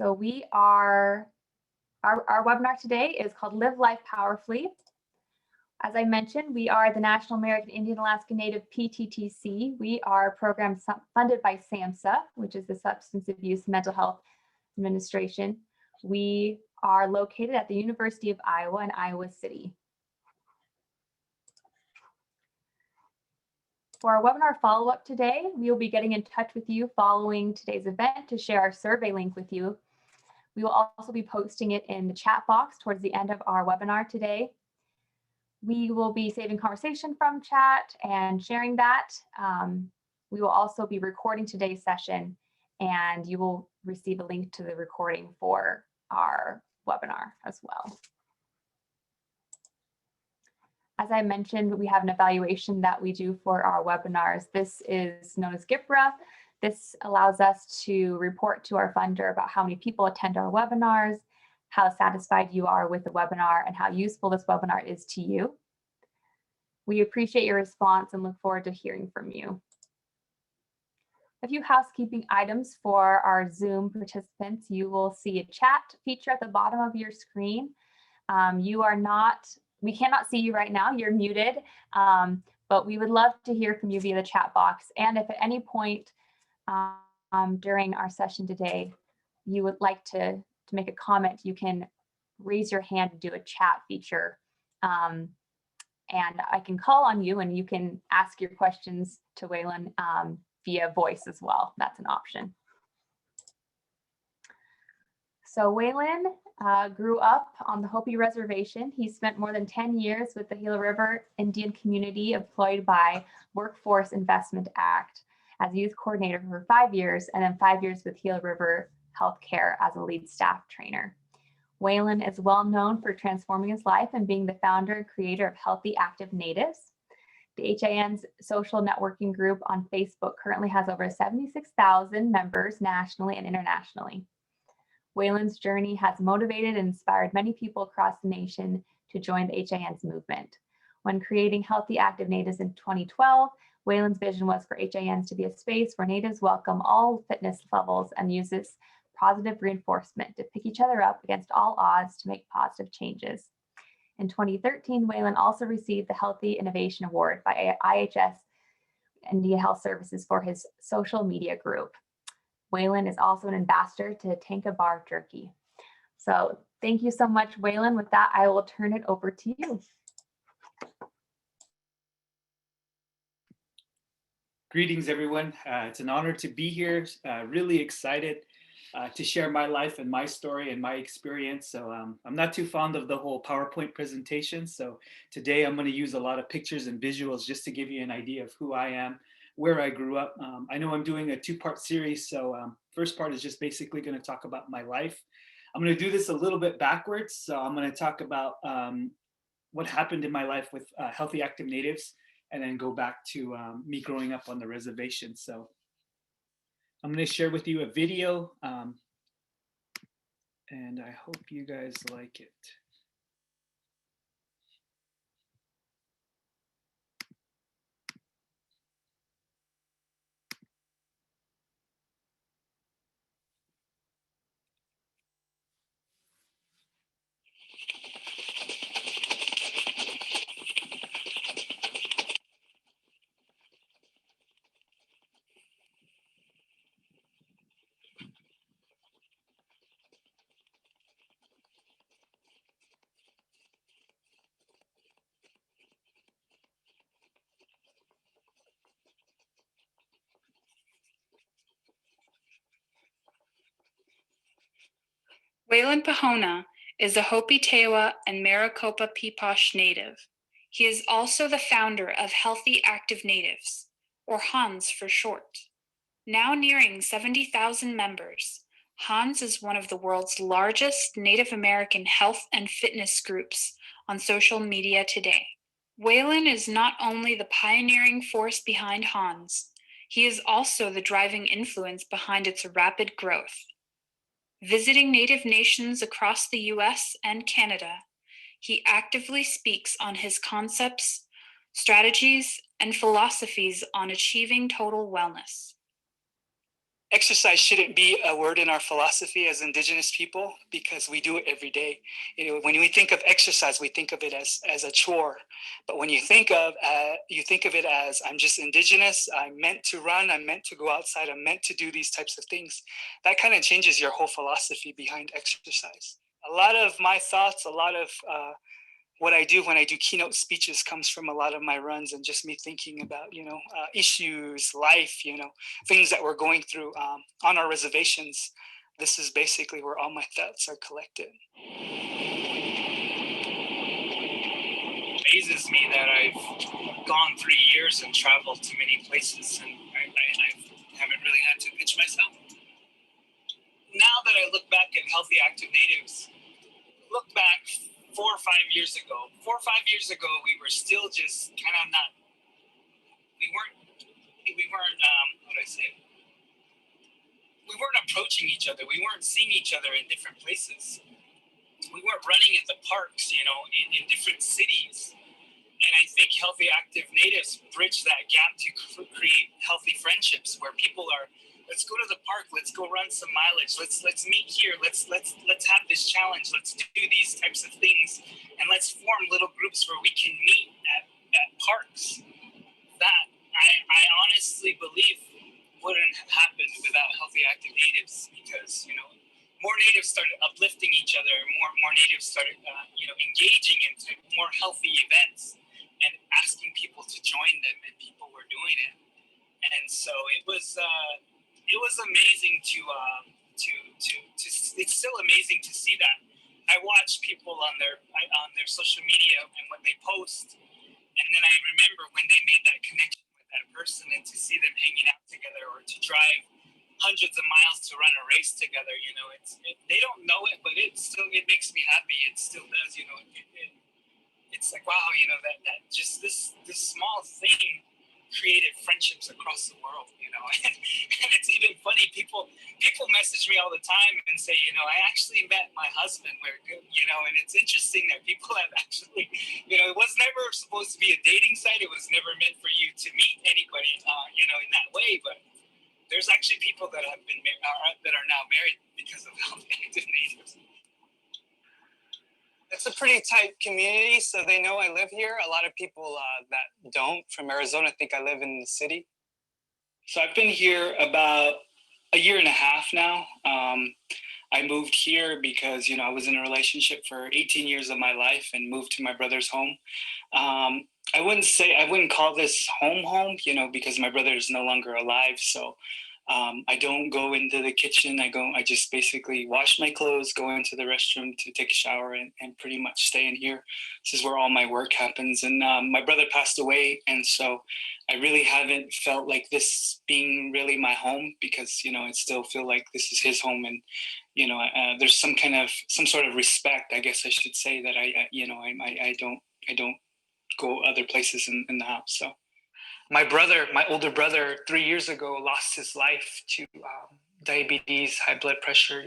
So our webinar today is called Live Life Powerfully. As I mentioned, we are the National American Indian Alaska Native PTTC. We are a program funded by SAMHSA, which is the Substance Abuse Mental Health Administration. We are located at the University of Iowa in Iowa City. For our webinar follow-up today, we will be getting in touch with you following today's event to share our survey link with you. We will also be posting it in the chat box towards the end of our webinar today. We will be saving conversation from chat and sharing that. We will also be recording today's session, and you will receive a link to the recording for our webinar as well. As I mentioned, we have an evaluation that we do for our webinars. This is known as GIPRA. This allows us to report to our funder about how many people attend our webinars, how satisfied you are with the webinar, and how useful this webinar is to you. We appreciate your response and look forward to hearing from you. A few housekeeping items for our Zoom participants. You will see a chat feature at the bottom of your screen. We cannot see you right now, you're muted, but we would love to hear from you via the chat box. And if at any point during our session today, you would like to make a comment, you can raise your hand and do a chat feature. And I can call on you and you can ask your questions to Waylon via voice as well. That's an option. So Waylon grew up on the Hopi Reservation. He spent more than 10 years with the Gila River Indian community employed by Workforce Investment Act as youth coordinator for 5 years, and then 5 years with Gila River Healthcare as a lead staff trainer. Waylon is well known for transforming his life and being the founder and creator of Healthy Active Natives. The HIN's social networking group on Facebook currently has over 76,000 members nationally and internationally. Waylon's journey has motivated and inspired many people across the nation to join the HIN's movement. When creating Healthy Active Natives in 2012, Waylon's vision was for HINs to be a space where natives welcome all fitness levels and uses positive reinforcement to pick each other up against all odds to make positive changes. In 2013, Waylon also received the Healthy Innovation Award by IHS India Health Services for his social media group. Waylon is also an ambassador to Tanka Bar Jerky. So thank you so much, Waylon. With that, I will turn it over to you. Greetings, everyone. It's an honor to be here. Really excited to share my life and my story and my experience. So I'm not too fond of the whole PowerPoint presentation. So today I'm going to use a lot of pictures and visuals just to give you an idea of who I am, where I grew up. I know I'm doing a two-part series. So first part is just basically going to talk about my life. I'm going to do this a little bit backwards. So I'm going to talk about what happened in my life with Healthy Active Natives, and then go back to me growing up on the reservation. So I'm going to share with you a video, and I hope you guys like it. Waylon Pahona is a Hopi Tewa and Maricopa Peepash native. He is also the founder of Healthy Active Natives, or HANS for short. Now nearing 70,000 members, HANS is one of the world's largest Native American health and fitness groups on social media today. Waylon is not only the pioneering force behind HANS, he is also the driving influence behind its rapid growth. Visiting Native nations across the US and Canada, he actively speaks on his concepts, strategies, and philosophies on achieving total wellness. exercise shouldn't be a word in our philosophy as Indigenous people because we do it every day. When we think of exercise, we think of it as a chore. But when you think of it as I'm just Indigenous, I'm meant to run, I'm meant to go outside, I'm meant to do these types of things. That kind of changes your whole philosophy behind exercise. A lot of my thoughts, a lot of what I do when I do keynote speeches comes from a lot of my runs and just me thinking about, issues, life, things that we're going through on our reservations. This is basically where all my thoughts are collected. It amazes me that I've gone 3 years and traveled to many places, and I haven't really had to pitch myself. Now that I look back at Healthy Active Natives, look back 4 or 5 years ago. 4 or 5 years ago, we were still just kind of not. We weren't. What do I say? We weren't approaching each other. We weren't seeing each other in different places. We weren't running at the parks, in different cities. And I think Healthy Active Natives bridge that gap to create healthy friendships where people are. Let's go to the park. Let's go run some mileage. Let's meet here. Let's have this challenge. Let's do these types of things, and let's form little groups where we can meet at parks. That I honestly believe wouldn't happen without Healthy Active Natives because more natives started uplifting each other. More natives started engaging in more healthy events and asking people to join them, and people were doing it. And so it was amazing to it's still amazing to see that. I watch people on their social media and what they post, and then I remember when they made that connection with that person, and to see them hanging out together or to drive hundreds of miles to run a race together. They don't know it, but it makes me happy. It still does. It's like wow, that just this small thing created friendships across the world, and it's even funny. People message me all the time and say, I actually met my husband and it's interesting that people have actually, it was never supposed to be a dating site. It was never meant for you to meet anybody, in that way. But there's actually people that have been that are now married because of Healthy Active Natives. It's a pretty tight community, so they know I live here. A lot of people that don't from Arizona think I live in the city. So I've been here about a year and a half now. I moved here because, I was in a relationship for 18 years of my life and moved to my brother's home. I wouldn't call this home, because my brother is no longer alive. So I don't go into the kitchen. I just basically wash my clothes, go into the restroom to take a shower and pretty much stay in here. This is where all my work happens. And my brother passed away. And so I really haven't felt like this being really my home because, I still feel like this is his home. And, there's some sort of respect, I guess I should say, that I don't go other places in the house. So. My older brother, 3 years ago, lost his life to diabetes, high blood pressure.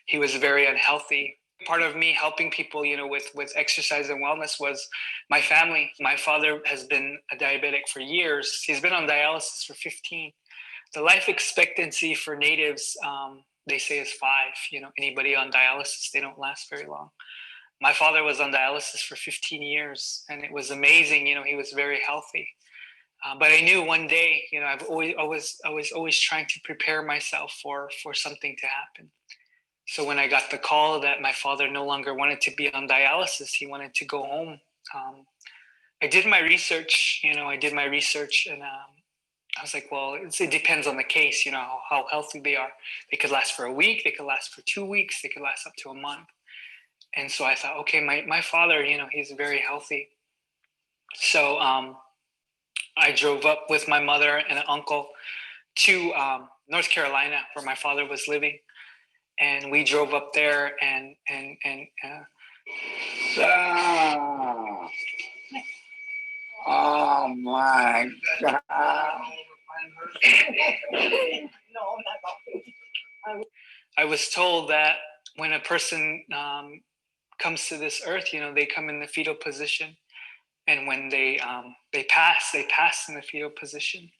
He was very unhealthy. Part of me helping people, with exercise and wellness was my family. My father has been a diabetic for years. He's been on dialysis for 15. The life expectancy for natives, they say is 5. Anybody on dialysis, they don't last very long. My father was on dialysis for 15 years, and it was amazing. He was very healthy. But I knew one day, I was always trying to prepare myself for something to happen. So when I got the call that my father no longer wanted to be on dialysis, he wanted to go home. I did my research, and I was like, well, it depends on the case, how healthy they are. They could last for a week, they could last for 2 weeks, they could last up to a month. And so I thought, okay, my father, he's very healthy. So I drove up with my mother and an uncle to North Carolina, where my father was living, and we drove up there and oh my God! I was told that when a person comes to this earth, they come in the fetal position. And when they pass in the fetal position.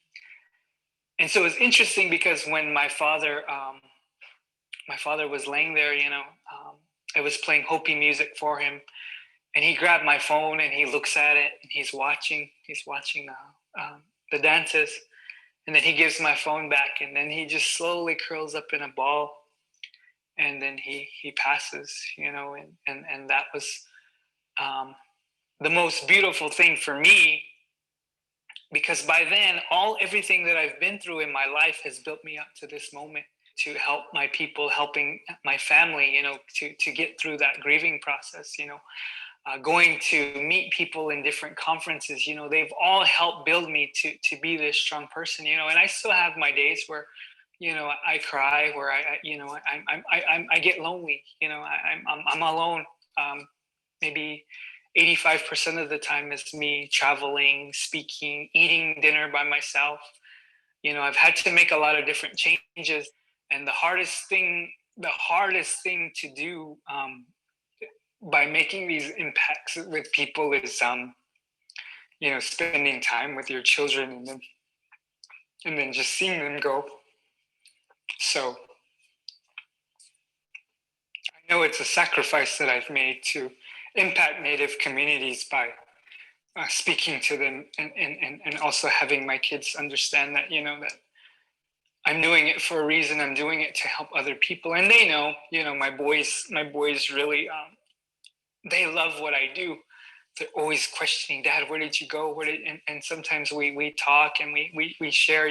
And so it's interesting because when my father was laying there, I was playing Hopi music for him, and he grabbed my phone and he looks at it and he's watching the dances, and then he gives my phone back, and then he just slowly curls up in a ball, and then he passes, and that was the most beautiful thing for me, because by then everything that I've been through in my life has built me up to this moment, to help my people, helping my family, to get through that grieving process, going to meet people in different conferences, they've all helped build me to be this strong person, and I still have my days where, I cry, where I get lonely, I'm alone. Maybe 85% of the time is me traveling, speaking, eating dinner by myself. I've had to make a lot of different changes, and the hardest thing to do, by making these impacts with people, is spending time with your children, and then just seeing them go. So I know it's a sacrifice that I've made to impact Native communities by speaking to them, and also having my kids understand that, that I'm doing it for a reason. I'm doing it to help other people, and they know. My boys really, they love what I do. They're always questioning, Dad, where did you go? And sometimes we talk and we share.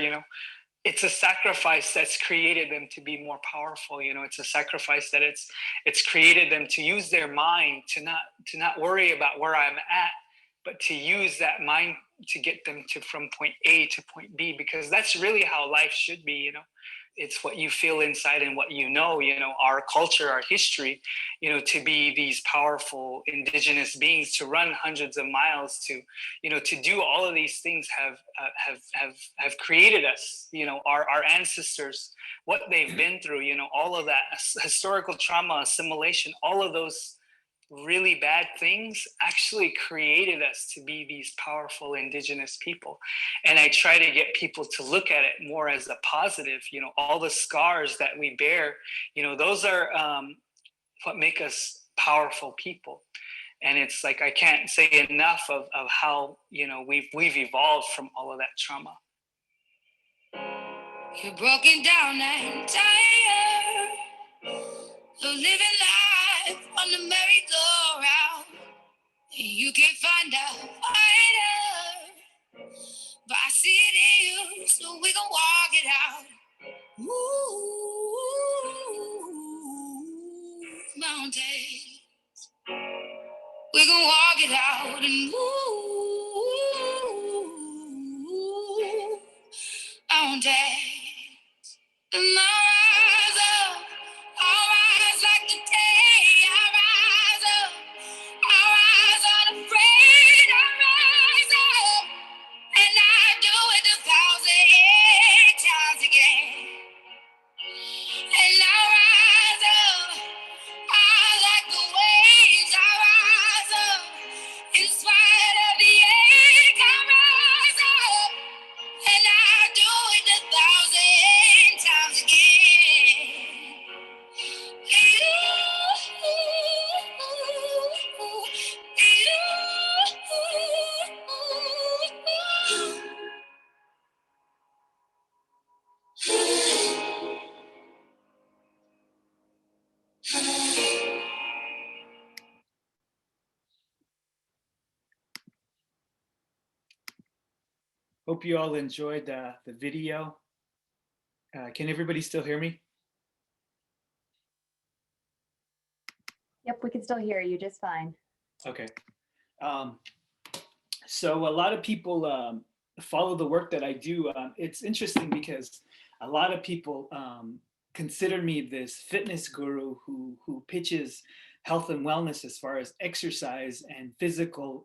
It's a sacrifice that's created them to be more powerful. It's a sacrifice that it's created them to use their mind, to not worry about where I'm at, but to use that mind to get them from point A to point B, because that's really how life should be. It's what you feel inside and what our culture, our history, to be these powerful indigenous beings, to run hundreds of miles, to do all of these things have created us, our ancestors, what they've been through, all of that historical trauma, assimilation, all of those really bad things actually created us to be these powerful indigenous people. And I try to get people to look at it more as a positive. All the scars that we bear, those are what make us powerful people. And it's like, I can't say enough of how we've evolved from all of that trauma. You're broken down and tired of living life on the merry-go-round. You can't find a fighter, but I see it in you, so we gon' walk it out. Move mountains, we gon' walk it out and move mountains. And I'll rise like the day. I rise up, I rise unafraid. I rise up, and I do it 1,008 times again. And I rise up, I like the waves. I rise up, in spite of the ache. I rise up, and I do it 1,008 times again. Hope you all enjoyed the video. Can everybody still hear me? Yep, we can still hear you just fine. Okay. So a lot of people follow the work that I do. It's interesting because a lot of people consider me this fitness guru who pitches health and wellness as far as exercise and physical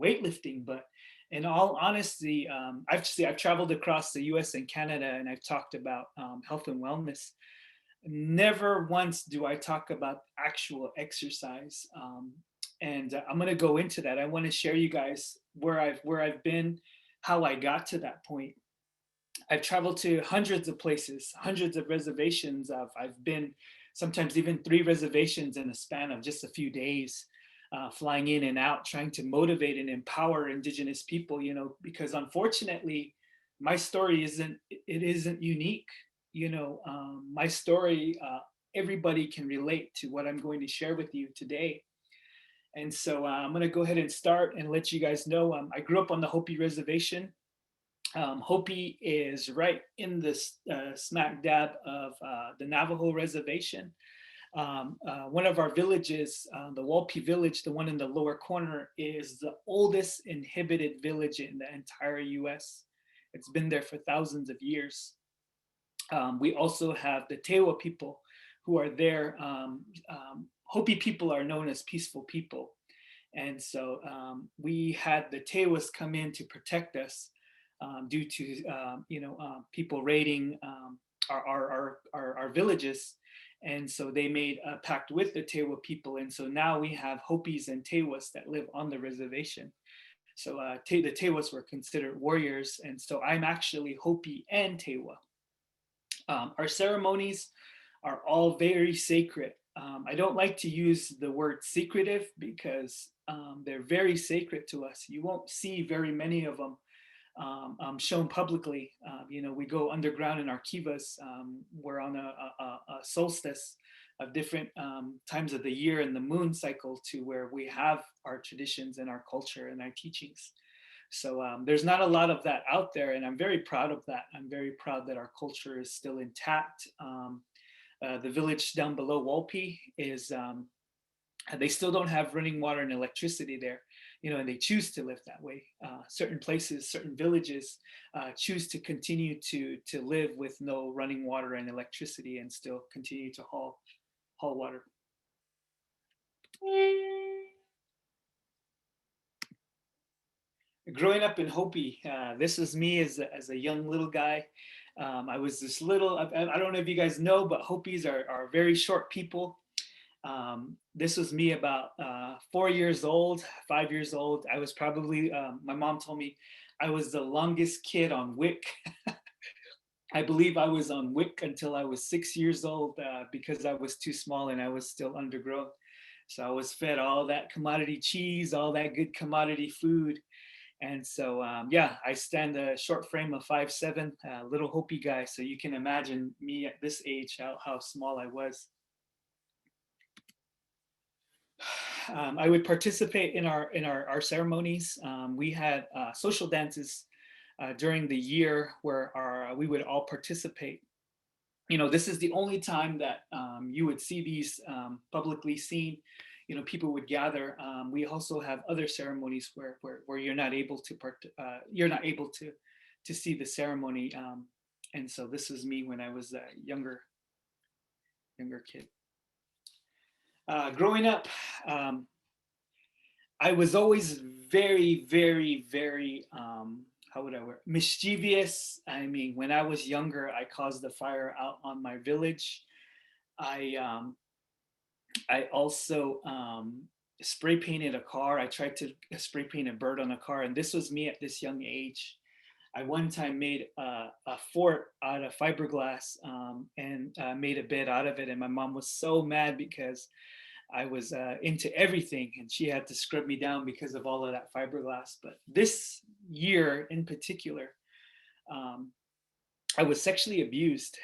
weightlifting. But in all honesty, I've traveled across the U.S. and Canada, and I've talked about health and wellness. Never once do I talk about actual exercise. And I'm going to go into that. I want to share you guys where I've been, how I got to that point. I've traveled to hundreds of places, hundreds of reservations. I've been sometimes even 3 reservations in a span of just a few days, flying in and out, trying to motivate and empower Indigenous people, because unfortunately, my story isn't unique. My story, everybody can relate to what I'm going to share with you today. And so I'm going to go ahead and start and let you guys know. I grew up on the Hopi Reservation. Hopi is right in the smack dab of the Navajo Reservation. One of our villages, the Walpi village, the one in the lower corner, is the oldest inhabited village in the entire US. It's been there for thousands of years. We also have the Tewa people who are there. Hopi people are known as peaceful people. And so we had the Tewas come in to protect us due to people raiding our villages. And so they made a pact with the Tewa people. And so now we have Hopis and Tewas that live on the reservation. So the Tewas were considered warriors. And so I'm actually Hopi and Tewa. Our ceremonies are all very sacred. I don't like to use the word secretive because they're very sacred to us. You won't see very many of them shown publicly. We go underground in our kivas. We're on a solstice of different times of the year in the moon cycle to where we have our traditions and our culture and our teachings. So there's not a lot of that out there, and I'm very proud of that. I'm very proud that our culture is still intact. The village down below Walpi is, they still don't have running water and electricity there, and they choose to live that way. Certain places, certain villages choose to continue to live with no running water and electricity and still continue to haul water. Growing up in Hopi, this was me as a young little guy. I was this little, I don't know if you guys know, but Hopis are very short people. This was me about 4 years old, 5 years old. I was probably, my mom told me I was the longest kid on WIC. I believe I was on WIC until I was 6 years old because I was too small and I was still undergrown. So I was fed all that commodity cheese, all that good commodity food. And so, I stand a short frame of 5'7", little Hopi guy. So you can imagine me at this age, how small I was. I would participate in our ceremonies. We had social dances during the year where we would all participate. This is the only time that you would see these publicly seen. People would gather. We also have other ceremonies where you're not able to see the ceremony. And so this is me when I was a younger kid. Growing up, I was always very, very, very, how would I word, mischievous. I mean, when I was younger, I caused a fire out on my village. I also spray painted a car. I tried to spray paint a bird on a car, and this was me at this young age. I one time made a fort out of fiberglass and made a bed out of it, and my mom was so mad because I was into everything, and she had to scrub me down because of all of that fiberglass. But this year in particular, I was sexually abused.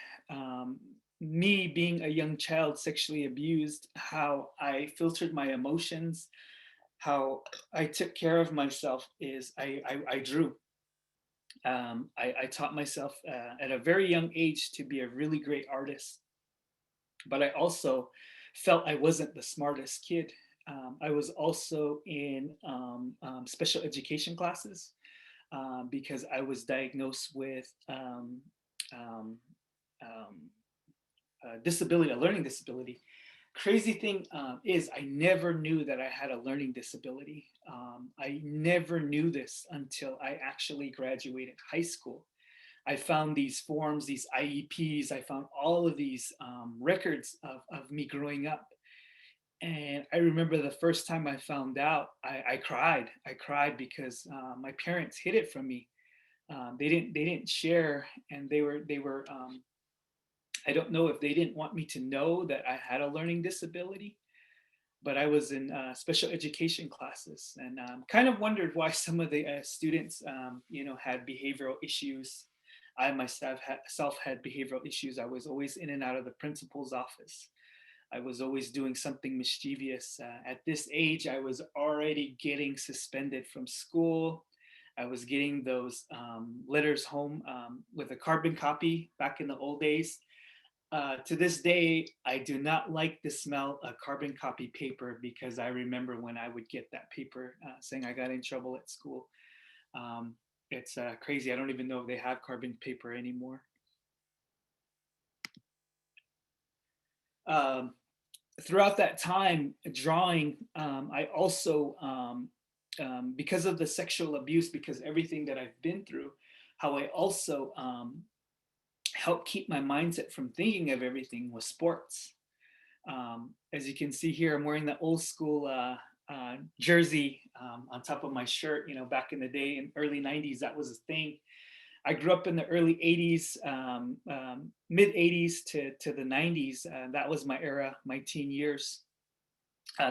Me being a young child, sexually abused, how I filtered my emotions, how I took care of myself is I drew. I taught myself at a very young age to be a really great artist, but I also felt I wasn't the smartest kid. I was also in special education classes because I was diagnosed with disability, a learning disability. Crazy thing is I never knew that I had a learning disability. I never knew this until I actually graduated high school. I found these forms, these IEPs, I found all of these records of me growing up. And I remember the first time I found out, I cried. I cried because my parents hid it from me. they didn't share, and they were I don't know if they didn't want me to know that I had a learning disability, but I was in special education classes, and kind of wondered why some of the students, had behavioral issues. I myself had behavioral issues. I was always in and out of the principal's office. I was always doing something mischievous. At this age, I was already getting suspended from school. I was getting those letters home with a carbon copy back in the old days. To this day, I do not like the smell of carbon copy paper, because I remember when I would get that paper saying I got in trouble at school. It's crazy. I don't even know if they have carbon paper anymore. Um, Throughout that time drawing, I also, because of the sexual abuse, because everything that I've been through, how I also helped keep my mindset from thinking of everything was sports. As you can see here, I'm wearing the old school jersey on top of my shirt. Back in the day, in early 90s, that was a thing. I grew up in the early 80s, mid 80s to the 90s. That was my era, my teen years.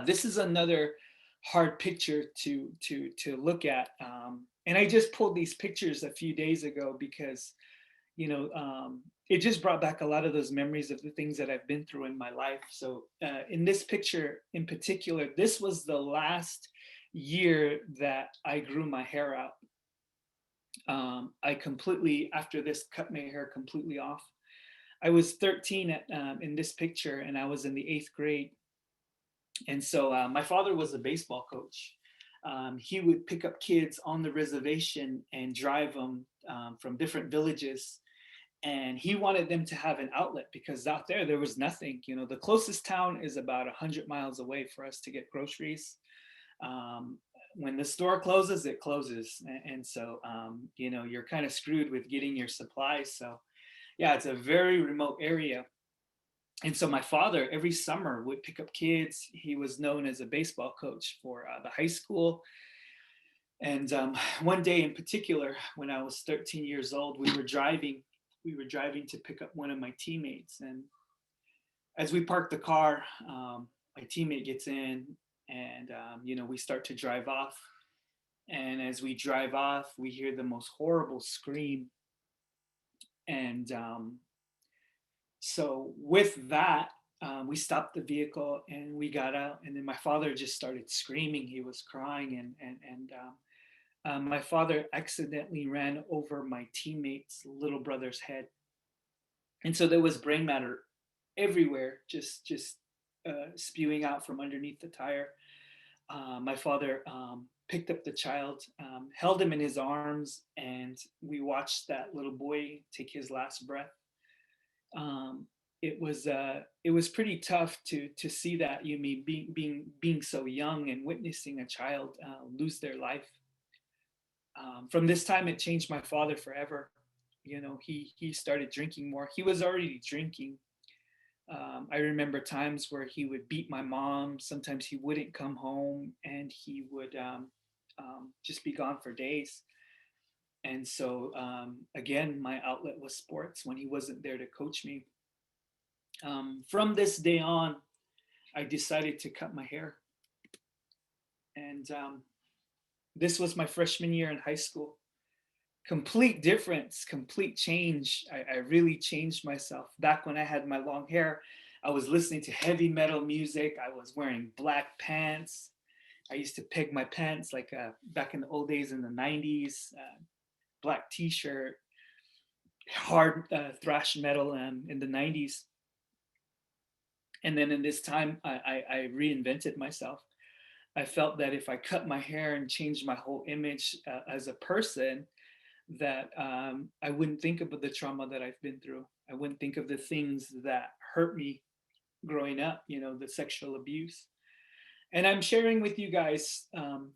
This is another hard picture to look at. And I just pulled these pictures a few days ago because, it just brought back a lot of those memories of the things that I've been through in my life. So in this picture in particular, this was the last year that I grew my hair out. I completely, after this, cut my hair completely off. I was 13 in this picture, and I was in the 8th grade. And so my father was a baseball coach. He would pick up kids on the reservation and drive them from different villages. And he wanted them to have an outlet, because out there was nothing. The closest town is about 100 miles away for us to get groceries. When the store closes, it closes. And so, you're kind of screwed with getting your supplies. So yeah, it's a very remote area. And so my father every summer would pick up kids. He was known as a baseball coach for the high school. And one day in particular, when I was 13 years old, we were driving to pick up one of my teammates. And as we parked the car, my teammate gets in, and we start to drive off. And as we drive off, we hear the most horrible scream. And so with that, we stopped the vehicle and we got out. And then my father just started screaming. He was crying, and my father accidentally ran over my teammate's little brother's head. And so there was brain matter everywhere, just spewing out from underneath the tire. My father picked up the child, held him in his arms, and we watched that little boy take his last breath. It was pretty tough to see that. Being so young and witnessing a child lose their life. From this time, it changed my father forever. He started drinking more. He was already drinking. I remember times where he would beat my mom. Sometimes he wouldn't come home, and he would just be gone for days. And so again, my outlet was sports when he wasn't there to coach me. From this day on, I decided to cut my hair. And this was my freshman year in high school. Complete difference, complete change. I really changed myself. Back when I had my long hair, I was listening to heavy metal music. I was wearing black pants. I used to peg my pants like back in the old days in the 90s, black t-shirt, hard thrash metal in the 90s. And then in this time, I reinvented myself. I felt that if I cut my hair and changed my whole image as a person, that I wouldn't think about the trauma that I've been through. I wouldn't think of the things that hurt me growing up, the sexual abuse. And I'm sharing with you guys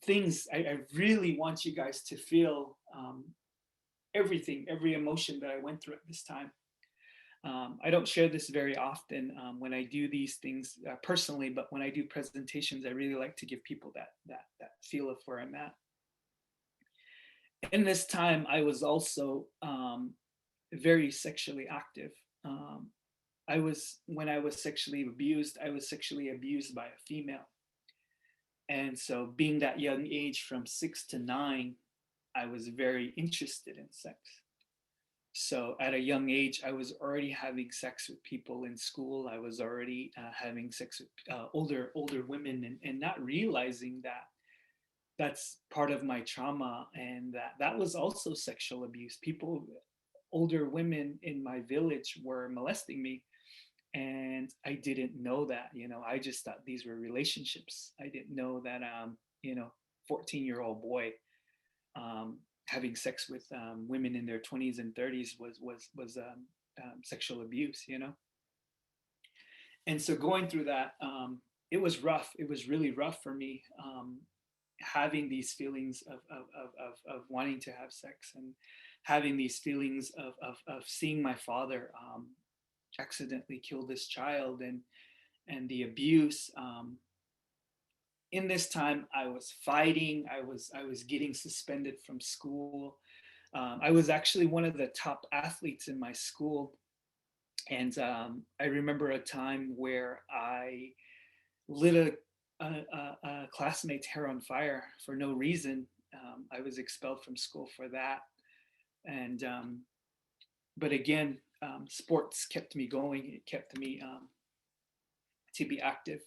things I really want you guys to feel everything, every emotion that I went through at this time. I don't share this very often when I do these things personally, but when I do presentations, I really like to give people that feel of where I'm at. in this time, I was also very sexually active. When I was sexually abused, I was sexually abused by a female. And so, being that young age from 6 to 9, I was very interested in sex. So at a young age, I was already having sex with people in school. I was already having sex with older women, and not realizing that that's part of my trauma, and that was also sexual abuse. People, older women in my village were molesting me, and I didn't know that. I just thought these were relationships. I didn't know that 14-year-old boy um, having sex with women in their 20s and 30s was sexual abuse. And so going through that, it was rough. It was really rough for me, having these feelings of wanting to have sex, and having these feelings of seeing my father accidentally kill this child, and the abuse. In this time, I was fighting. I was getting suspended from school. I was actually one of the top athletes in my school, and I remember a time where I lit a classmate's hair on fire for no reason. I was expelled from school for that, and but again, sports kept me going. It kept me to be active.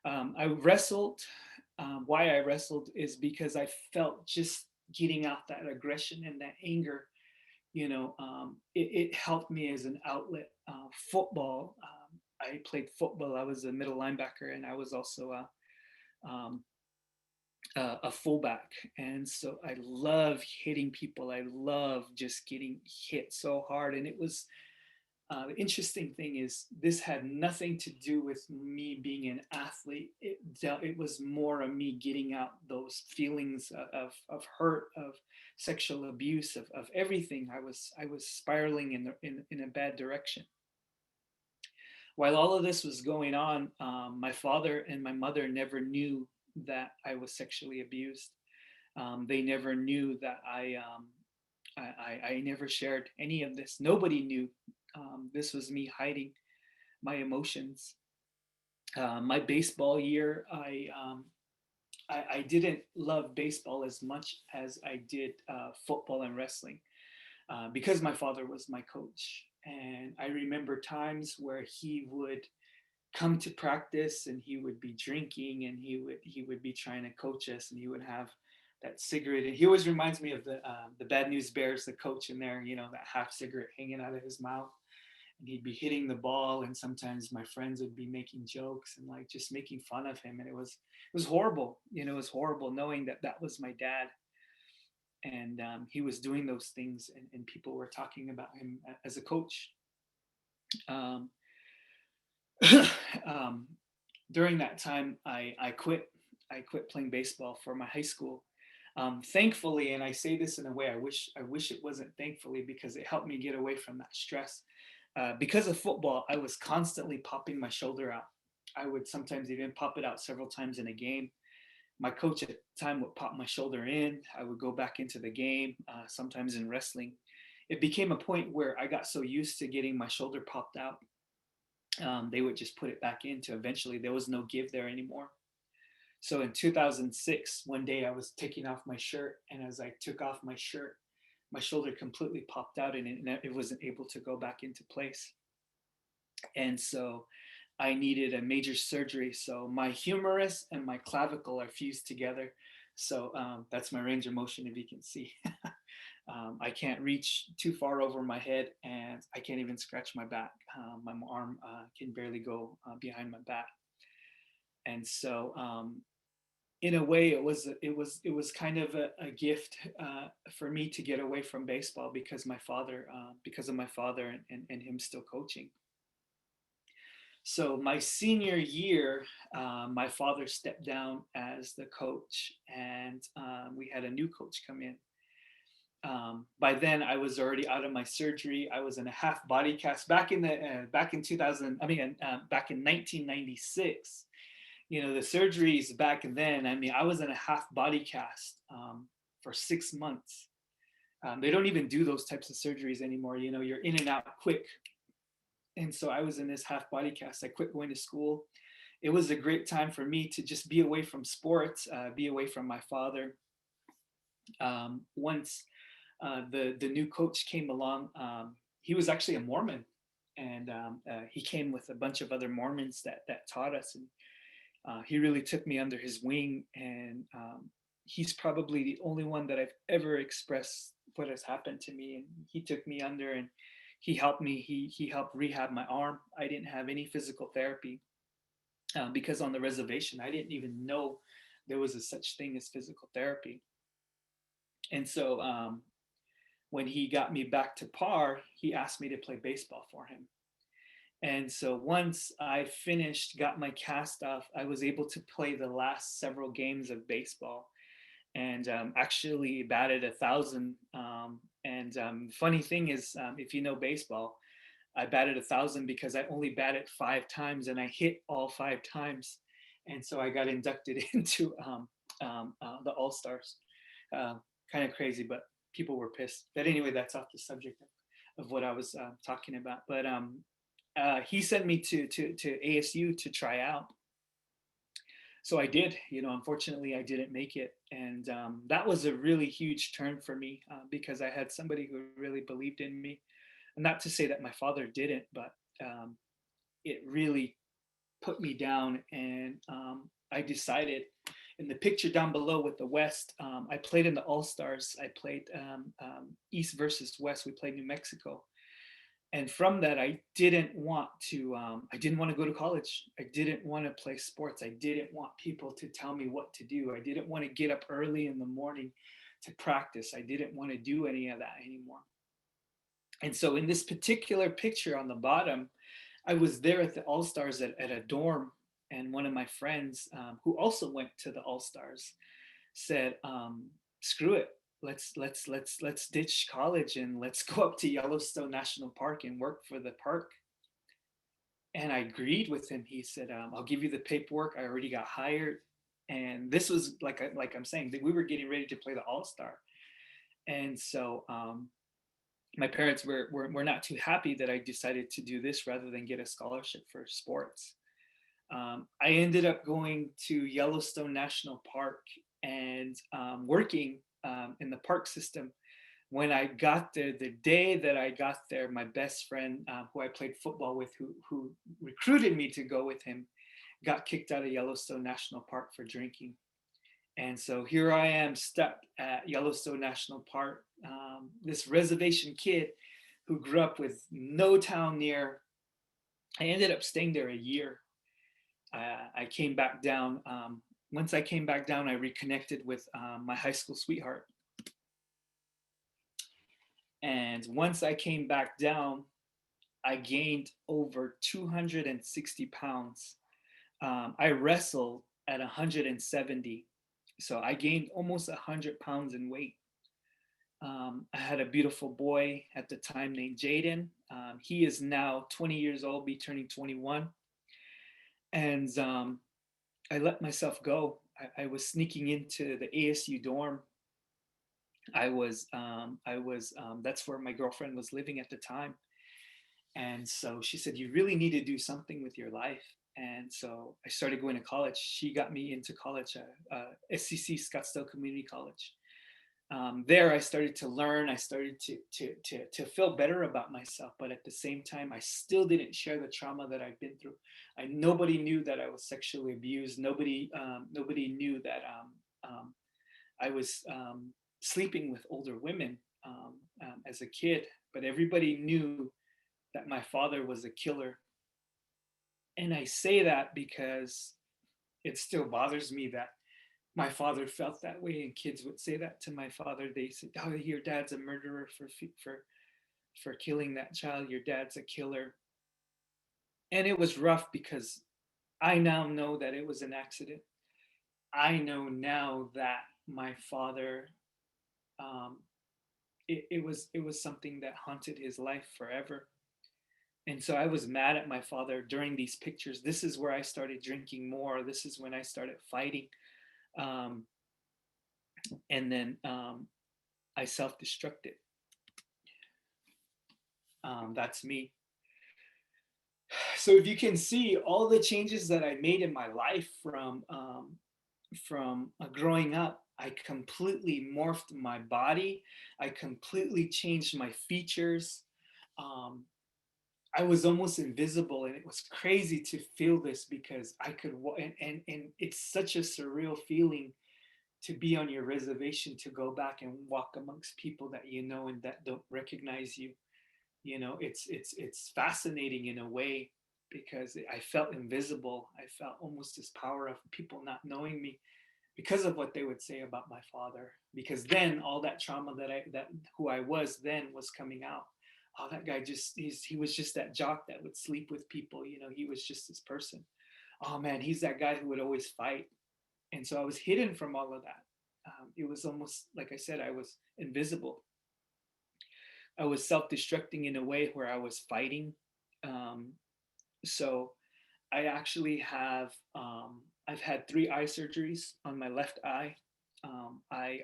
I wrestled. Why I wrestled is because I felt just getting out that aggression and that anger. It helped me as an outlet. Football. I played football. I was a middle linebacker, and I was also um, a fullback. And so I love hitting people. I love just getting hit so hard. And it was the interesting thing is this had nothing to do with me being an athlete. It was more of me getting out those feelings of hurt, of sexual abuse, of everything. I was spiraling in a bad direction. While all of this was going on, my father and my mother never knew that I was sexually abused. They never knew that I never shared any of this. Nobody knew. This was me hiding my emotions. My baseball year, I didn't love baseball as much as I did football and wrestling, because my father was my coach. And I remember times where he would come to practice, and he would be drinking, and he would be trying to coach us, and he would have that cigarette. And he always reminds me of the Bad News Bears, the coach in there, that half cigarette hanging out of his mouth. And he'd be hitting the ball, and sometimes my friends would be making jokes and like just making fun of him. And it was horrible. It was horrible knowing that that was my dad, and he was doing those things, and people were talking about him as a coach. um, um, During that time, I quit. I quit playing baseball for my high school. Thankfully, and I say this in a way I wish it wasn't thankfully, because it helped me get away from that stress. Because of football, I was constantly popping my shoulder out. I would sometimes even pop it out several times in a game. My coach at the time would pop my shoulder in. I would go back into the game. Sometimes in wrestling, it became a point where I got so used to getting my shoulder popped out, they would just put it back in, to eventually there was no give there anymore. So in 2006, one day I was taking off my shirt, and as I took off my shirt, my shoulder completely popped out, and it wasn't able to go back into place. And so I needed a major surgery. So my humerus and my clavicle are fused together. So that's my range of motion, if you can see. I can't reach too far over my head, and I can't even scratch my back. My arm can barely go behind my back. And so, in a way, it was kind of a gift for me to get away from baseball, because of my father, and him still coaching. So my senior year, my father stepped down as the coach, and we had a new coach come in. By then, I was already out of my surgery. I was in a half body cast back in 2000. I mean, back in 1996. The surgeries back then. I mean, I was in a half body cast for 6 months. They don't even do those types of surgeries anymore. You know, you're in and out quick. And so I was in this half body cast. I quit going to school. It was a great time for me to just be away from sports, be away from my father. Once the new coach came along, he was actually a Mormon, and he came with a bunch of other Mormons that taught us, and he really took me under his wing. And he's probably the only one that I've ever expressed what has happened to me. And he took me under, and he helped me. He helped rehab my arm. I didn't have any physical therapy because on the reservation I didn't even know there was a such thing as physical therapy. And so when he got me back to par, he asked me to play baseball for him. And so once I finished, got my cast off, I was able to play the last several games of baseball, and actually batted 1,000. And funny thing is, if you know baseball, I batted 1,000 because I only batted 5 times, and I hit all 5 times. And so I got inducted into the All Stars. Kind of crazy, but people were pissed. But anyway, that's off the subject of what I was talking about. But he sent me to ASU to try out. So I did. You know, unfortunately, I didn't make it, and that was a really huge turn for me because I had somebody who really believed in me. And not to say that my father didn't, but it really put me down, and I decided. In the picture down below with the West, I played in the All Stars. I played East versus West. We played New Mexico. And from that, I didn't want to go to college. I didn't want to play sports. I didn't want people to tell me what to do. I didn't want to get up early in the morning to practice. I didn't want to do any of that anymore. And so in this particular picture on the bottom, I was there at the All Stars at a dorm, and one of my friends who also went to the All Stars said, "Screw it, let's ditch college and let's go up to Yellowstone National Park and work for the park." And I agreed with him. He said, "I'll give you the paperwork. I already got hired." And this was like I'm saying that we were getting ready to play the All Star, and so my parents were not too happy that I decided to do this rather than get a scholarship for sports. I ended up going to Yellowstone National Park and working in the park system. When I got there, the day that I got there, my best friend, who I played football with, who recruited me to go with him, got kicked out of Yellowstone National Park for drinking. And so here I am stuck at Yellowstone National Park, this reservation kid who grew up with no town near. I ended up staying there a year. I came back down. Once I came back down, I reconnected with my high school sweetheart. And once I came back down, I gained over 260 pounds. I wrestled at 170. So I gained almost 100 pounds in weight. I had a beautiful boy at the time named Jaden. He is now 20 years old, be turning 21. And I let myself go. I was sneaking into the ASU dorm. That's where my girlfriend was living at the time. And so she said, "You really need to do something with your life." And so I started going to college. She got me into college, SCC, Scottsdale Community College. There I started to learn. I started to feel better about myself, but at the same time, I still didn't share the trauma that I've been through. Nobody knew that I was sexually abused. Nobody knew that I was sleeping with older women as a kid, but everybody knew that my father was a killer. And I say that because it still bothers me that my father felt that way, and kids would say that to my father. They said, "Oh, your dad's a murderer for killing that child. Your dad's a killer." And it was rough because I now know that it was an accident. I know now that my father, it was something that haunted his life forever. And so I was mad at my father during these pictures. This is where I started drinking more. This is when I started fighting. And then I self-destructed. That's me. So if you can see all the changes that I made in my life from growing up, I completely morphed my body. I completely changed my features. Um, I was almost invisible, and it was crazy to feel this because I could, and it's such a surreal feeling to be on your reservation, to go back and walk amongst people that you know and that don't recognize you. You know, it's fascinating in a way because I felt invisible. I felt almost this power of people not knowing me because of what they would say about my father. Because then all that trauma that who I was then was coming out. Oh, that guy he was just that jock that would sleep with people. You know, he was just this person. Oh man, he's that guy who would always fight. And so I was hidden from all of that. It was almost like I said, I was invisible. I was self-destructing in a way where I was fighting. Um, so I actually I've had 3 eye surgeries on my left eye. I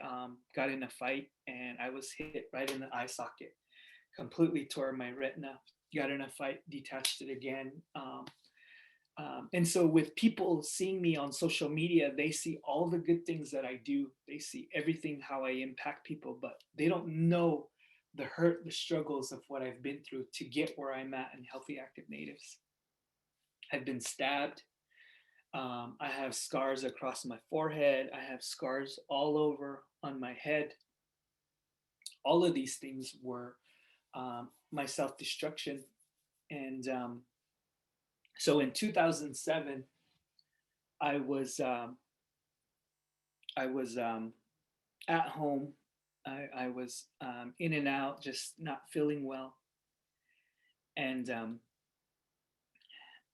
got in a fight and I was hit right in the eye socket, completely tore my retina. Got in a fight, detached it again. And so with people seeing me on social media, they see all the good things that I do. They see everything, how I impact people, but they don't know the hurt, the struggles of what I've been through to get where I'm at in Healthy Active Natives. I've been stabbed. I have scars across my forehead. I have scars all over on my head. All of these things were my self-destruction. And so in 2007, I was at home. I was in and out, just not feeling well. And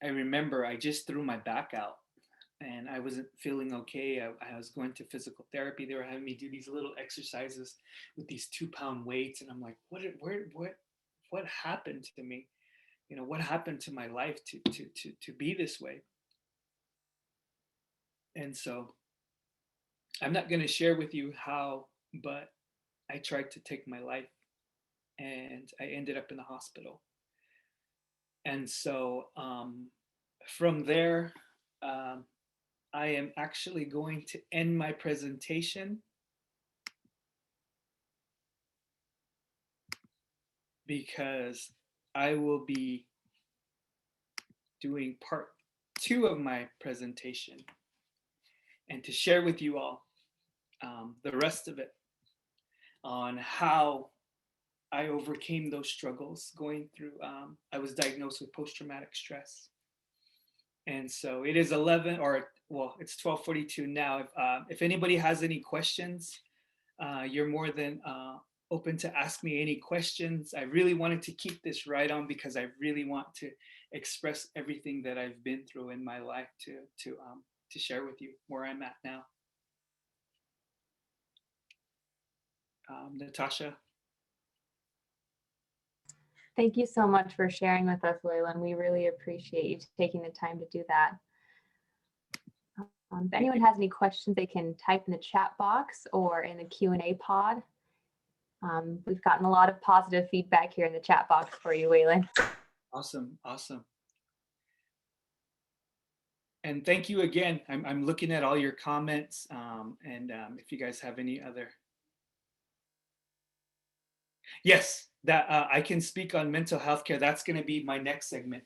I remember I just threw my back out and I wasn't feeling okay. I was going to physical therapy. They were having me do these little exercises with these 2-pound weights. And I'm like, what happened to me? You know, what happened to my life to be this way? And so I'm not going to share with you how, but I tried to take my life and I ended up in the hospital. And so from there, I am actually going to end my presentation because I will be doing part 2 of my presentation and to share with you all the rest of it on how I overcame those struggles going through. I was diagnosed with post-traumatic stress. And so it is 11 or well, it's 12:42 now. If anybody has any questions, you're more than open to ask me any questions. I really wanted to keep this right on because I really want to express everything that I've been through in my life to share with you where I'm at now. Natasha. Thank you so much for sharing with us, Waylon. We really appreciate you taking the time to do that. If anyone has any questions, they can type in the chat box or in the Q&A pod. We've gotten a lot of positive feedback here in the chat box for you, Waylon. Awesome, awesome. And thank you again. I'm looking at all your comments, and if you guys have any other. Yes, that I can speak on mental health care. That's going to be my next segment.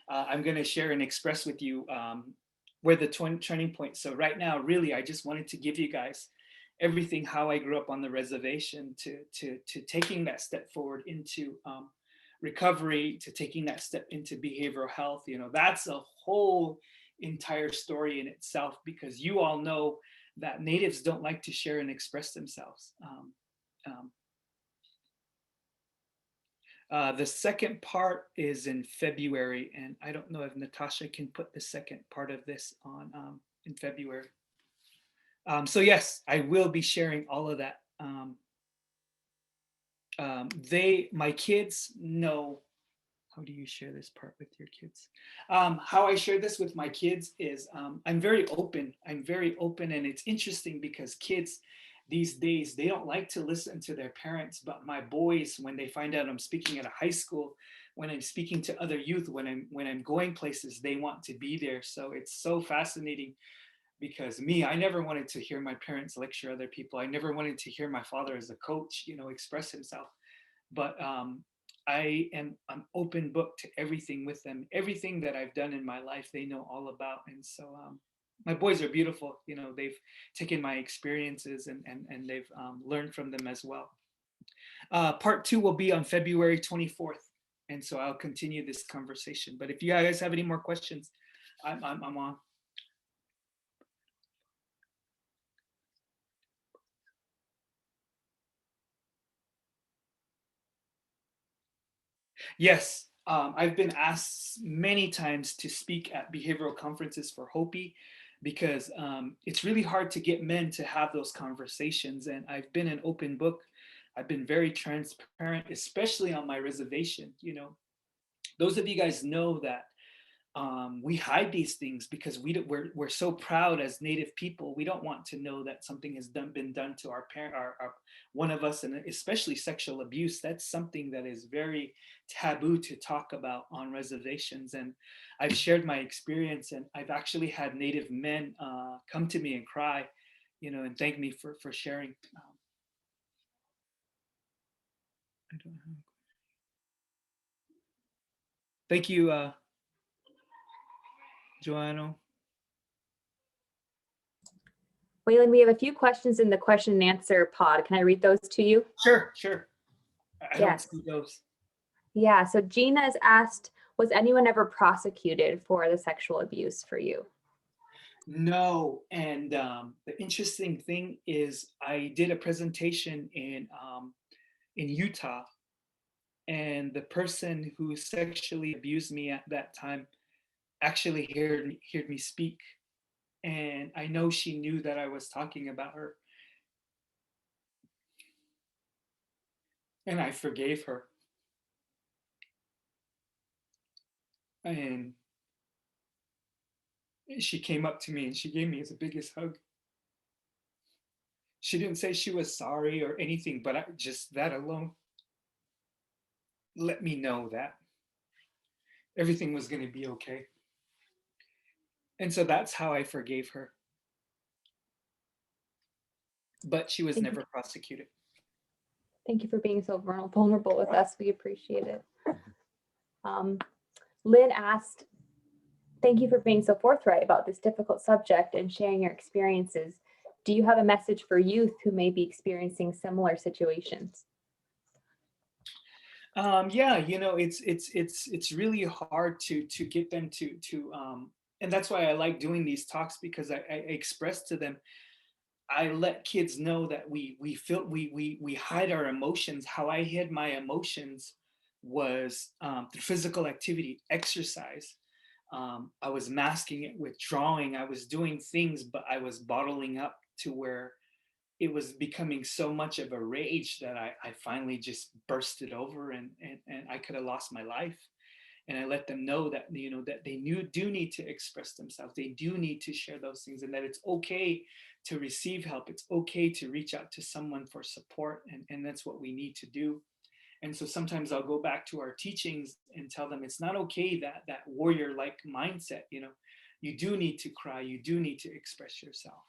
I'm going to share and express with you where the turning point. So right now, really, I just wanted to give you guys everything how I grew up on the reservation to taking that step forward into recovery, to taking that step into behavioral health. You know, that's a whole entire story in itself because you all know that natives don't like to share and express themselves. The second part is in February, and I don't know if Natasha can put the second part of this on in February. So yes, I will be sharing all of that. My kids know. How do you share this part with your kids? How I share this with my kids is I'm very open. I'm very open, and it's interesting because kids these days, they don't like to listen to their parents, but my boys, when they find out I'm speaking at a high school, when I'm speaking to other youth, when I'm going places, they want to be there. So it's so fascinating, because me, I never wanted to hear my parents lecture other people. I never wanted to hear my father as a coach, express himself. But I am an open book to everything with them. Everything that I've done in my life, they know all about. And so my boys are beautiful. They've taken my experiences and they've learned from them as well. Part 2 will be on February 24th. And so I'll continue this conversation. But if you guys have any more questions, I'm on. Yes, I've been asked many times to speak at behavioral conferences for Hopi, because it's really hard to get men to have those conversations. And I've been an open book. I've been very transparent, especially on my reservation. Those of you guys know that we hide these things because we're so proud as Native people. We don't want to know that something has been done to our parent, one of us, and especially sexual abuse. That's something that is very taboo to talk about on reservations. And I've shared my experience, and I've actually had Native men come to me and cry, and thank me for sharing. I don't know. Thank you, Joanna. Waylon, we have a few questions in the question and answer pod. Can I read those to you? Sure. I don't Yes. see those. Yeah, so Gina has asked, was anyone ever prosecuted for the sexual abuse for you? No, and the interesting thing is, I did a presentation in Utah, and the person who sexually abused me at that time actually heard me speak, and I know she knew that I was talking about her, and I forgave her, and she came up to me and she gave me the biggest hug. She didn't say she was sorry or anything, but just that alone let me know that everything was going to be okay. And so that's how I forgave her. But she was never prosecuted. Thank you for being so vulnerable with us. We appreciate it. Lynn asked, thank you for being so forthright about this difficult subject and sharing your experiences. Do you have a message for youth who may be experiencing similar situations? Yeah, it's really hard to get them to and that's why I like doing these talks, because I express to them, I let kids know that we feel we hide our emotions. How I hid my emotions was through physical activity, exercise. I was masking it with drawing. I was doing things, but I was bottling up to where it was becoming so much of a rage that I finally just bursted over, and I could have lost my life. And I let them know that, that they do need to express themselves. They do need to share those things, and that it's okay to receive help. It's okay to reach out to someone for support. And that's what we need to do. And so sometimes I'll go back to our teachings and tell them it's not okay, that warrior-like mindset. You do need to cry. You do need to express yourself.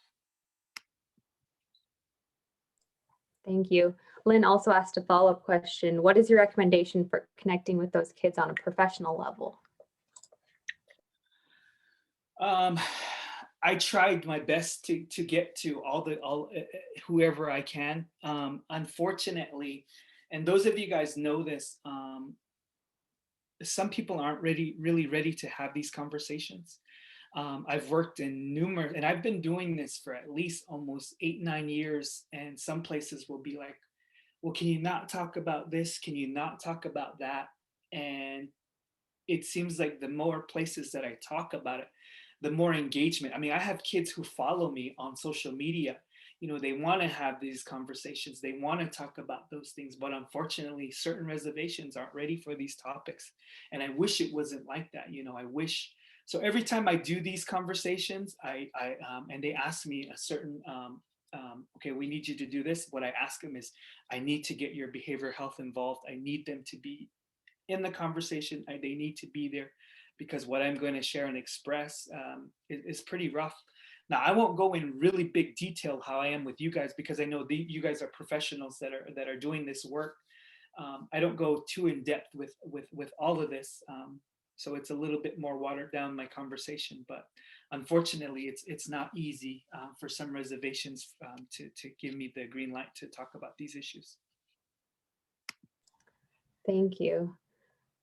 Thank you. Lynn also asked a follow-up question. What is your recommendation for connecting with those kids on a professional level? I tried my best to get to whoever I can. Unfortunately, and those of you guys know this, some people aren't really ready to have these conversations. I've worked in numerous, and I've been doing this for at least almost 8-9 years. And some places will be like, well, can you not talk about this? Can you not talk about that? And it seems like the more places that I talk about it, the more engagement. I mean, I have kids who follow me on social media. They want to have these conversations. They want to talk about those things, but unfortunately, certain reservations aren't ready for these topics. And I wish it wasn't like that. I wish. So every time I do these conversations, and they ask me a certain okay, we need you to do this. What I ask them is, I need to get your behavioral health involved. I need them to be in the conversation. They need to be there, because what I'm going to share and express is pretty rough. Now, I won't go in really big detail how I am with you guys, because I know you guys are professionals that are doing this work. I don't go too in depth with all of this, so it's a little bit more watered down, my conversation. But unfortunately, it's not easy for some reservations to give me the green light to talk about these issues. Thank you.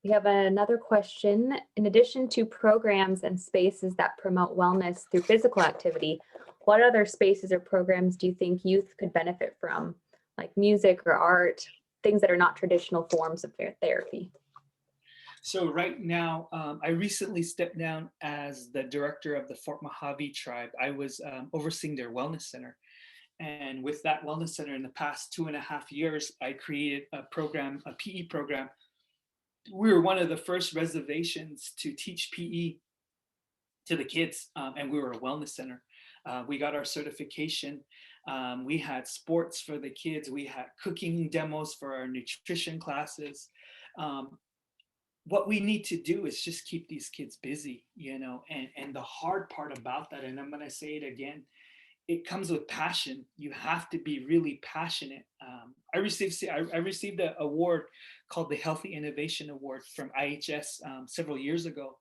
We have another question. In addition to programs and spaces that promote wellness through physical activity, what other spaces or programs do you think youth could benefit from, like music or art, things that are not traditional forms of therapy? So right now, I recently stepped down as the director of the Fort Mojave tribe. I was overseeing their wellness center. And with that wellness center in the past 2.5 years, I created a program, a PE program. We were one of the first reservations to teach PE to the kids, and we were a wellness center. We got our certification. We had sports for the kids. We had cooking demos for our nutrition classes. What we need to do is just keep these kids busy, and the hard part about that, and I'm going to say it again, it comes with passion. You have to be really passionate. I received an award called the Healthy Innovation Award from IHS several years ago.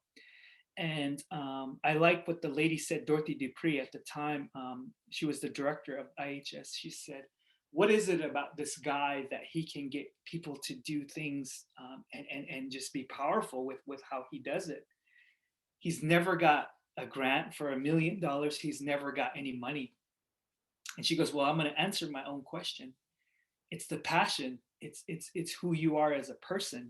And I like what the lady said, Dorothy Dupree at the time. She was the director of IHS. She said, what is it about this guy that he can get people to do things and just be powerful with how he does it? He's never got a grant for $1 million. He's never got any money. And she goes, well, I'm going to answer my own question. It's the passion. It's who you are as a person,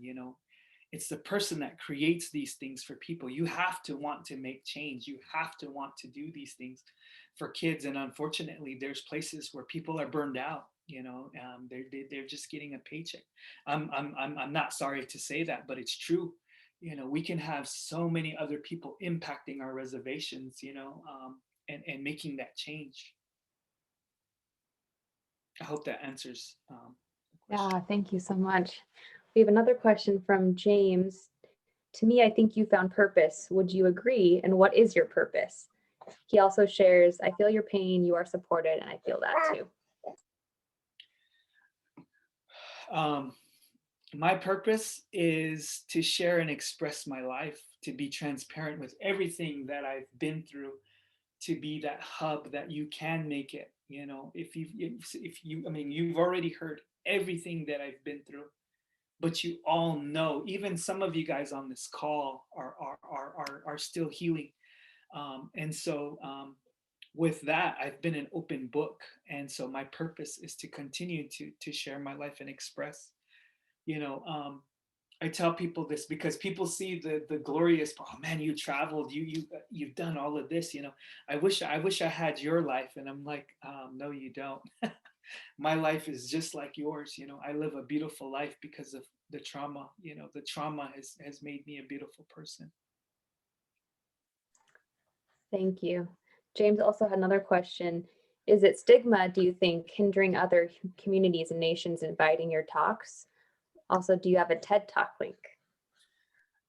It's the person that creates these things for people. You have to want to make change. You have to want to do these things for kids. And unfortunately, there's places where people are burned out. They're just getting a paycheck. I'm not sorry to say that, but it's true. We can have so many other people impacting our reservations, and making that change. I hope that answers the question. Yeah, thank you so much. We have another question from James. To me, I think you found purpose. Would you agree? And what is your purpose? He also shares, I feel your pain, you are supported, and I feel that too. My purpose is to share and express my life, to be transparent with everything that I've been through, to be that hub that you can make it. You've already heard everything that I've been through, but you all know, even some of you guys on this call are still healing. And so with that, I've been an open book. And so my purpose is to continue to share my life and express. I tell people this because people see the glorious, oh man, you traveled, you've done all of this, I wish I had your life. And I'm like, no, you don't. My life is just like yours. I live a beautiful life because of the trauma. The trauma has made me a beautiful person. Thank you. James also had another question. Is it stigma, do you think, hindering other communities and nations inviting your talks? Also, do you have a TED Talk link?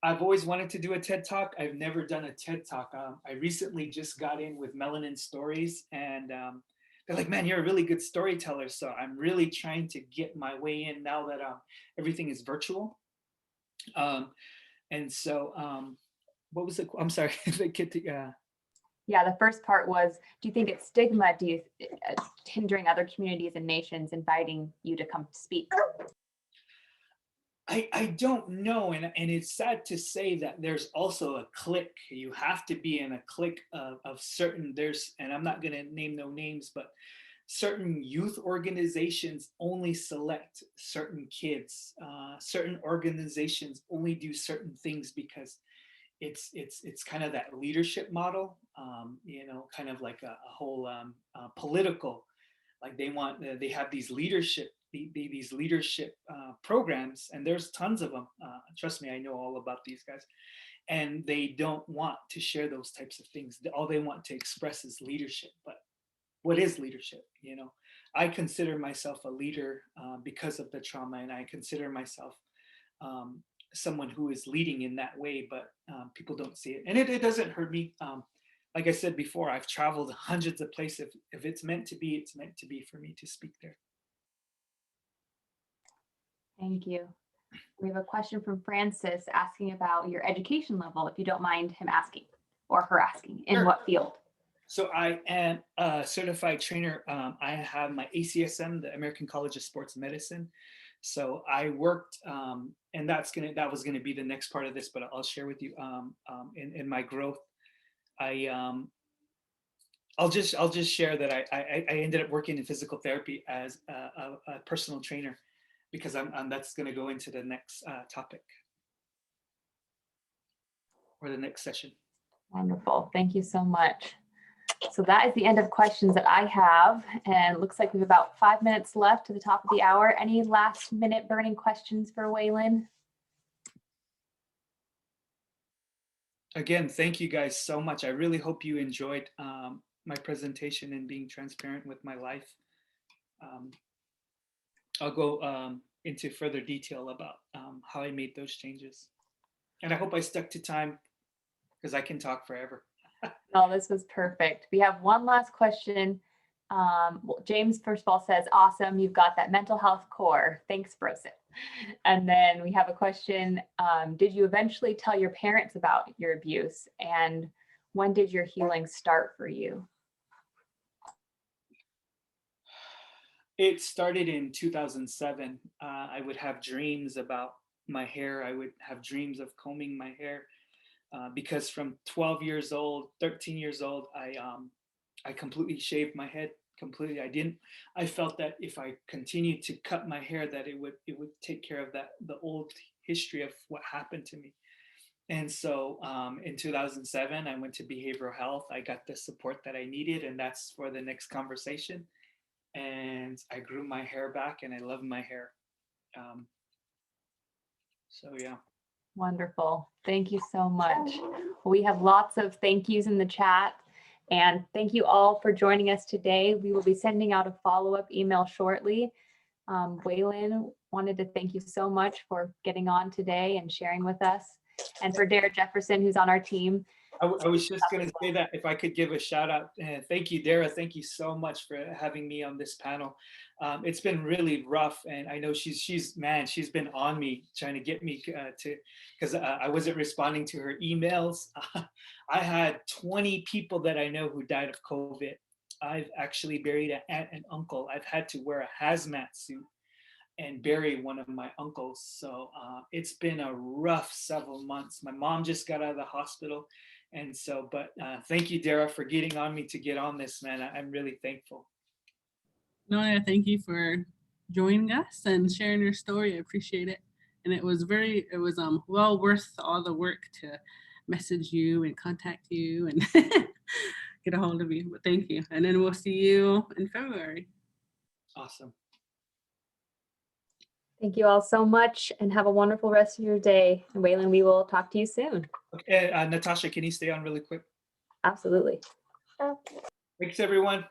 I've always wanted to do a TED Talk. I've never done a TED Talk. I recently just got in with Melanin Stories, and they're like, man, you're a really good storyteller. So I'm really trying to get my way in now that everything is virtual. And so what was it? I'm sorry. Yeah, the first part was, do you think it's stigma, hindering other communities and nations inviting you to come speak? I don't know, and it's sad to say that there's also a clique. You have to be in a clique of certain, and I'm not going to name no names, but certain youth organizations only select certain kids. Certain organizations only do certain things because it's kind of that leadership model, kind of like a whole political, like they have these leadership programs, and there's tons of them. Trust me, I know all about these guys, and they don't want to share those types of things. All they want to express is leadership. But what is leadership? I consider myself a leader because of the trauma, and I consider myself someone who is leading in that way, but people don't see it. And it doesn't hurt me. Like I said before, I've traveled hundreds of places. If it's meant to be, it's meant to be for me to speak there. Thank you. We have a question from Francis asking about your education level, if you don't mind him asking or her asking, in Sure. what field? So I am a certified trainer. I have my ACSM, the American College of Sports Medicine. So I worked, and that was gonna be the next part of this, but I'll share with you in my growth. I'll just share that I ended up working in physical therapy as a personal trainer, because that's going to go into the next topic or the next session. Wonderful. Thank you so much. So that is the end of questions that I have, and it looks like we have about 5 minutes left to the top of the hour. Any last minute burning questions for Waylon? Again, thank you guys so much. I really hope you enjoyed my presentation and being transparent with my life. I'll go into further detail about how I made those changes. And I hope I stuck to time, because I can talk forever. No, this was perfect. We have one last question. James, first of all, says, awesome, you've got that mental health core. Thanks, Broseph. And then we have a question. Did you eventually tell your parents about your abuse? And when did your healing start for you? It started in 2007. I would have dreams about my hair. I would have dreams of combing my hair because from 12 years old, 13 years old, I completely shaved my head completely. I felt that if I continued to cut my hair, that it would take care of the old history of what happened to me. And so in 2007, I went to behavioral health. I got the support that I needed, and that's for the next conversation. And I grew my hair back, and I love my hair. So yeah. Wonderful. Thank you so much. We have lots of thank yous in the chat, and thank you all for joining us today. We will be sending out a follow-up email shortly. Waylon, wanted to thank you so much for getting on today and sharing with us, and for Dara Jefferson, who's on our team. I was just going to say that if I could give a shout out, thank you, Dara. Thank you so much for having me on this panel. It's been really rough, and I know she's been on me trying to get me because I wasn't responding to her emails. I had 20 people that I know who died of COVID. I've actually buried an aunt and uncle. I've had to wear a hazmat suit and bury one of my uncles. So it's been a rough several months. My mom just got out of the hospital. And so, but thank you, Dara, for getting on me to get on this, man. I'm really thankful. No, I thank you for joining us and sharing your story. I appreciate it. And it was well worth all the work to message you and contact you and get a hold of you. But thank you. And then we'll see you in February. Awesome. Thank you all so much, and have a wonderful rest of your day. And Waylon, we will talk to you soon. Okay, Natasha, can you stay on really quick? Absolutely. Thanks, everyone.